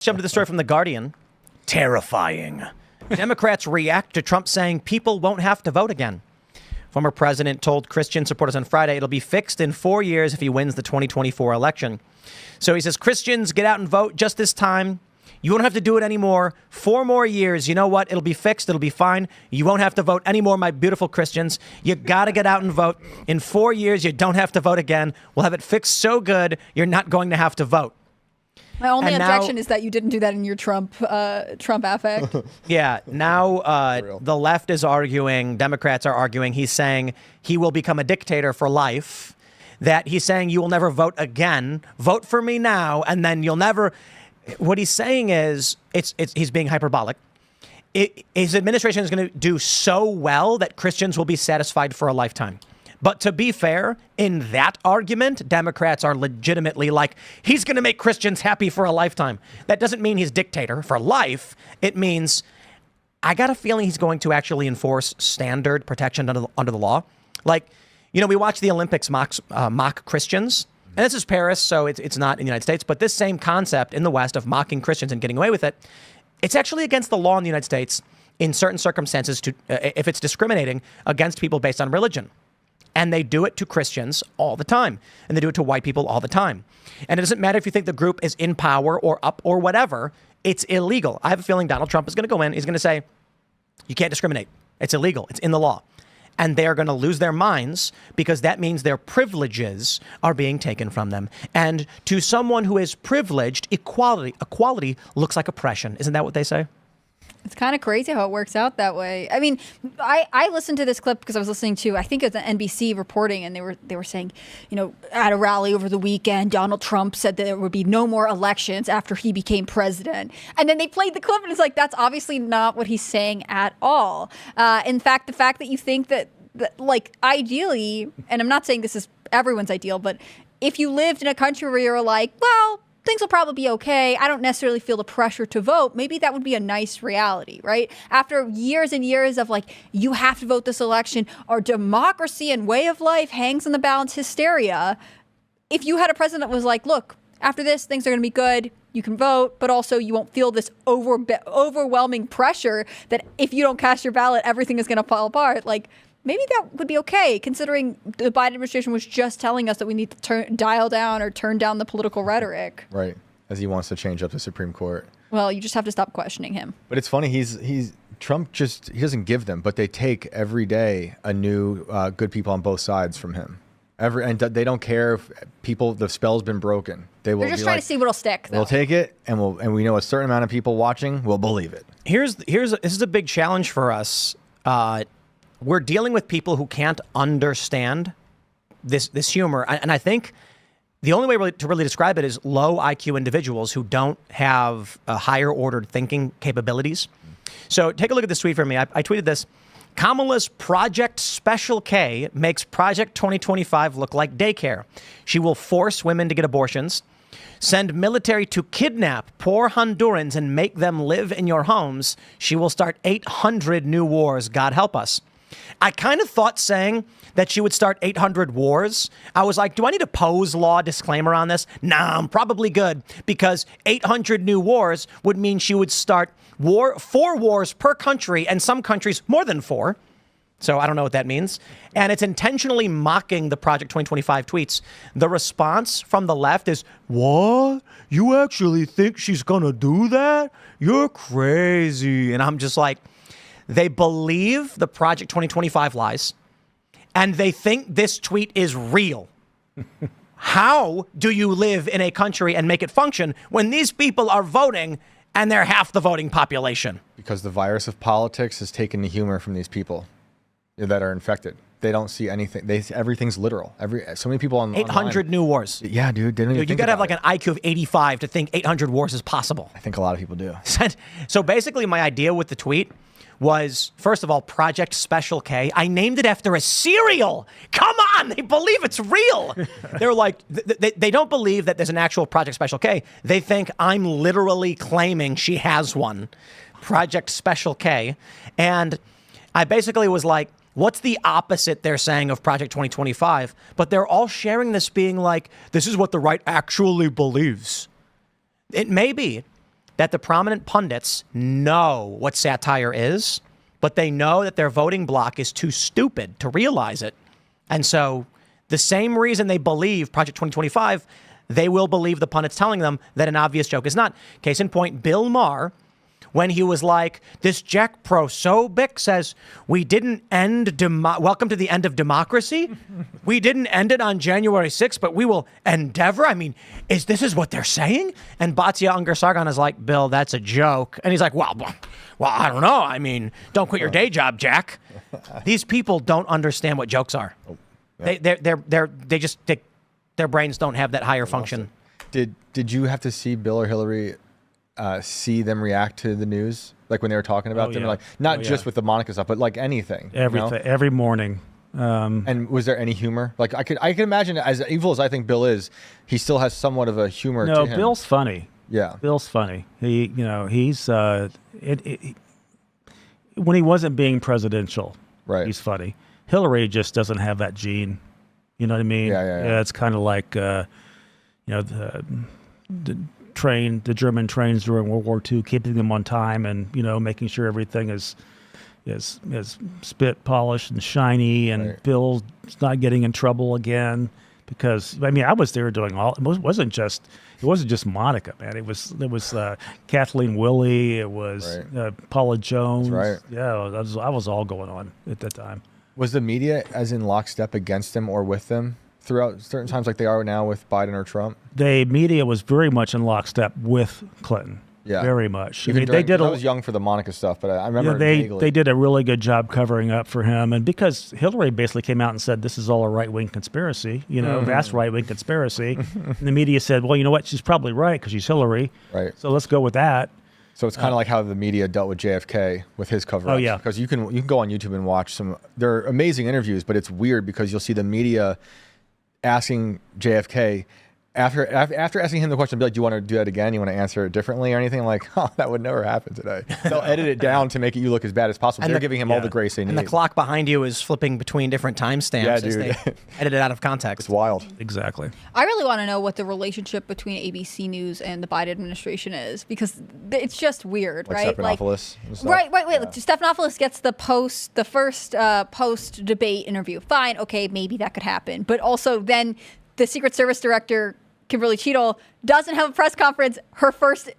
Jump to the story from The Guardian. Terrifying. Democrats react to Trump saying people won't have to vote again. Former president told Christian supporters on Friday it'll be fixed in 4 years if he wins the 2024 election. So he says, Christians, get out and vote just this time. You won't have to do it anymore. 4 more years. You know what? It'll be fixed. It'll be fine. You won't have to vote anymore, my beautiful Christians. You got to get out and vote. In 4 years, you don't have to vote again. We'll have it fixed so good, you're not going to have to vote. My only objection is that you didn't do that in your Trump affect. Yeah. Now the left is arguing, Democrats are arguing, he's saying he will become a dictator for life, that he's saying you will never vote again. Vote for me now, and then you'll never. What he's saying is he's being hyperbolic. His administration is going to do so well that Christians will be satisfied for a lifetime. But to be fair, in that argument, Democrats are legitimately like, he's going to make Christians happy for a lifetime. That doesn't mean he's dictator for life. It means I got a feeling he's going to actually enforce standard protection under the law. Like, you know, we watch the Olympics mock Christians. And this is Paris, so it's not in the United States. But this same concept in the West of mocking Christians and getting away with it, it's actually against the law in the United States in certain circumstances if it's discriminating against people based on religion. And they do it to Christians all the time. And they do it to white people all the time. And it doesn't matter if you think the group is in power or up or whatever. It's illegal. I have a feeling Donald Trump is going to go in. He's going to say, you can't discriminate. It's illegal. It's in the law. And they're going to lose their minds because that means their privileges are being taken from them. And to someone who is privileged, equality looks like oppression. Isn't that what they say? It's kind of crazy how it works out that way. I mean, I listened to this clip because I was listening to, I think it was an NBC reporting, and they were saying, you know, at a rally over the weekend, Donald Trump said that there would be no more elections after he became president. And then they played the clip, and it's like, that's obviously not what he's saying at all. In fact, the fact that you think that like, ideally, and I'm not saying this is everyone's ideal, but if you lived in a country where you're like, well, things will probably be okay, I don't necessarily feel the pressure to vote, maybe that would be a nice reality, right? After years and years of like, you have to vote this election, our democracy and way of life hangs on the balance hysteria. If you had a president that was like, look, after this, things are going to be good, you can vote, but also you won't feel this overwhelming pressure that if you don't cast your ballot, everything is going to fall apart. Like, maybe that would be okay, considering the Biden administration was just telling us that we need to dial down or turn down the political rhetoric. Right, as he wants to change up the Supreme Court. Well, you just have to stop questioning him. But it's funny, Trump he doesn't give them, but they take every day a new good people on both sides from him. And they don't care if the spell's been broken. They're just trying to see what'll stick, though. We'll take it, and we know a certain amount of people watching will believe it. This is a big challenge for us. We're dealing with people who can't understand this humor. And I think the only way to really describe it is low IQ individuals who don't have higher ordered thinking capabilities. So take a look at this tweet from me. I tweeted this. Kamala's Project Special K makes Project 2025 look like daycare. She will force women to get abortions, send military to kidnap poor Hondurans and make them live in your homes. She will start 800 new wars. God help us. I kind of thought saying that she would start 800 wars. I was like, do I need a Poe's Law disclaimer on this? Nah, I'm probably good, because 800 new wars would mean she would start 4 wars per country, and some countries more than 4. So I don't know what that means. And it's intentionally mocking the Project 2025 tweets. The response from the left is, what? You actually think she's going to do that? You're crazy. And I'm just like, they believe the Project 2025 lies, and they think this tweet is real. How do you live in a country and make it function when these people are voting and they're half the voting population? Because the virus of politics has taken the humor from these people that are infected. They don't see anything. Everything's literal. So many people on 800 online, new wars. Yeah, dude. You got to have like an IQ of 85 to think 800 wars is possible. I think a lot of people do. So basically, my idea with the tweet was, first of all, Project Special K. I named it after a cereal. Come on, they believe it's real. They're like, they don't believe that there's an actual Project Special K. They think I'm literally claiming she has one. Project Special K. And I basically was like, what's the opposite they're saying of Project 2025? But they're all sharing this being like, this is what the right actually believes. It may be. that the prominent pundits know what satire is, but they know that their voting bloc is too stupid to realize it. And so the same reason they believe Project 2025, they will believe the pundits telling them that an obvious joke is not. Case in point, Bill Maher, when he was like, this Jack Prosobic says, we didn't end, welcome to the end of democracy. We didn't end it on January 6th, but we will endeavor. I mean, this is what they're saying? And Batya Ungar-Sargon is like, Bill, that's a joke. And he's like, well, I don't know. I mean, don't quit your day job, Jack. These people don't understand what jokes are. Oh, yeah. Their brains don't have that higher function. Did you have to see Bill or Hillary see them react to the news, like when they were talking about them, like not just with the Monica stuff, but like anything, everything, every morning. And was there any humor? Like I can imagine, as evil as I think Bill is, he still has somewhat of a humor to him. No, Bill's funny. Yeah, Bill's funny. He's when he wasn't being presidential, right? He's funny. Hillary just doesn't have that gene. You know what I mean? Yeah. It's kind of like the German trains during World War II, keeping them on time and, making sure everything is spit polished and shiny, and right. Bill's not getting in trouble again, because I was there doing all. It wasn't just Monica, man. It was Kathleen Willey. It was right. Paula Jones. That's right. Yeah, I was all going on at that time. Was the media as in lockstep against them or with them throughout certain times, like they are now with Biden or Trump? The media was very much in lockstep with Clinton. Yeah, very much. They did. I was young for the Monica stuff, but I remember they did a really good job covering up for him, and because Hillary basically came out and said this is all a right-wing conspiracy, vast right-wing conspiracy, and the media said, well, you know what, she's probably right because she's Hillary, right? So let's go with that. So it's kind of like how the media dealt with JFK with his coverage. Oh yeah, because you can go on YouTube and watch some. They're amazing interviews, but it's weird because you'll see the media asking JFK after asking him the question, be like, do you want to do that again? You want to answer it differently or anything? I'm like, oh, that would never happen today. They'll edit it down to make you look as bad as possible. And they're giving him all the grace they need. And the clock behind you is flipping between different timestamps as they edit it out of context. It's wild. Exactly. I really want to know what the relationship between ABC News and the Biden administration is, because it's just weird, like right? Stephanopoulos right. Like Stephanopoulos gets the first post debate interview. Fine, okay, maybe that could happen. But also then the Secret Service director, Kimberly Cheadle, doesn't have a press conference. Her first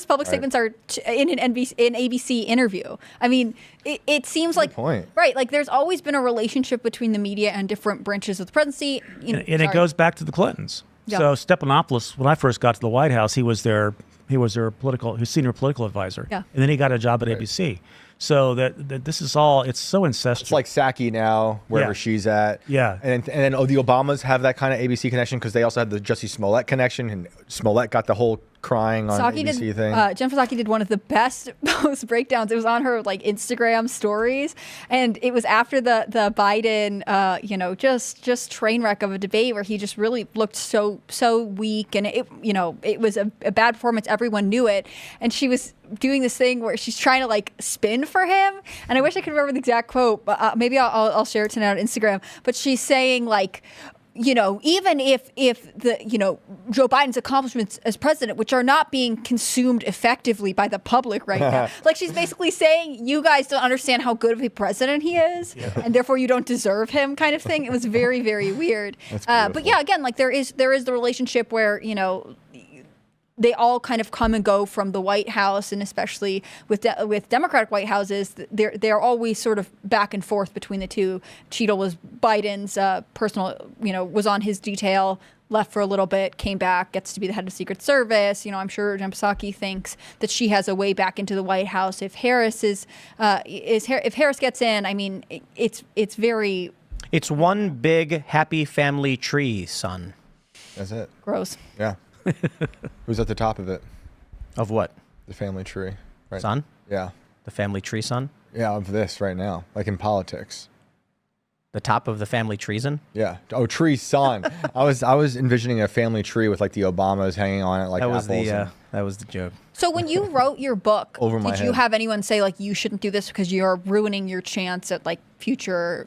public statements are in an ABC interview. I mean, it seems like right. Like there's always been a relationship between the media and different branches of the presidency. And it goes back to the Clintons. Yeah. So Stephanopoulos, when I first got to the White House, he was their senior political advisor. Yeah. And then he got a job at ABC. So that this is all, it's so incestuous. It's like Psaki now, wherever she's at. Yeah. And then the Obamas have that kind of ABC connection because they also had the Jussie Smollett connection, and Smollett got the whole crying on ABC thing. Jennifer Psaki did one of the best post breakdowns. It was on her Instagram stories, and it was after the Biden, just train wreck of a debate where he just really looked so weak, and it was a bad performance. Everyone knew it, and she was doing this thing where she's trying to spin for him, and I wish I could remember the exact quote, but maybe I'll share it tonight on Instagram. But she's saying even if the Joe Biden's accomplishments as president, which are not being consumed effectively by the public right now, she's basically saying you guys don't understand how good of a president he is, and therefore you don't deserve him, kind of thing. It was very, very weird. But yeah, again, there is the relationship where they all kind of come and go from the White House, and especially with Democratic White Houses, they're always sort of back and forth between the two. Cheadle was Biden's personal, was on his detail, left for a little bit, came back, gets to be the head of Secret Service. I'm sure Jen Psaki thinks that she has a way back into the White House. If Harris if Harris gets in, I mean, it's very. It's one big happy family tree, son. That's it. Gross. Yeah. Who's at the top of it? Of what? The family tree. Right. Son? Yeah. The family tree, son? Yeah, of this right now, like in politics. The top of the family treason? Yeah. Oh, tree, son. I was envisioning a family tree with the Obamas hanging on it, that was apples. That was the joke. So when you wrote your book, did you have anyone say you shouldn't do this because you're ruining your chance at future,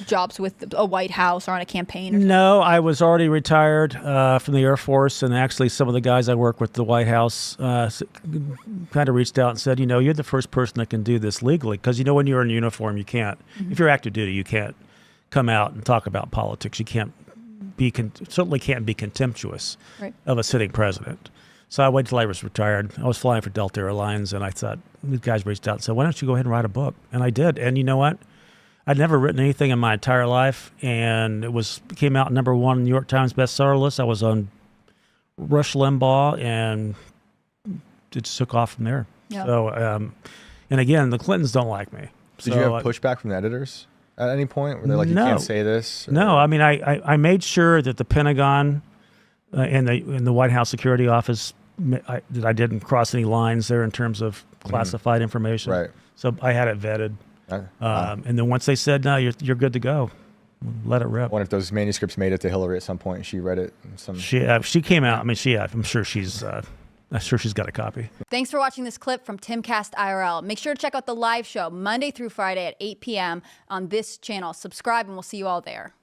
jobs with a White House or on a campaign? Or something? No, I was already retired from the Air Force, and actually some of the guys I work with at the White House kind of reached out and said, you're the first person that can do this legally, because when you're in uniform, you can't. If you're active duty, you can't come out and talk about politics. You can't certainly can't be contemptuous of a sitting president. So I waited till I was retired. I was flying for Delta Airlines, and I thought, these guys reached out and said, why don't you go ahead and write a book? And I did. And you know what? I'd never written anything in my entire life, and it came out #1 on the New York Times bestseller list. I was on Rush Limbaugh, and it just took off from there. Yeah. So, and again, the Clintons don't like me. Did you have pushback from the editors at any point? Were they like, you No. can't say this? Or? No, I mean, I made sure that the Pentagon and the White House Security Office, that I didn't cross any lines there in terms of classified information. Right. So I had it vetted. And then once they said, no, you're good to go, let it rip. I wonder if those manuscripts made it to Hillary at some point and she read it. She came out. I mean, I'm sure she's got a copy. Thanks for watching this clip from Timcast IRL. Make sure to check out the live show Monday through Friday at 8 p.m. on this channel. Subscribe, and we'll see you all there.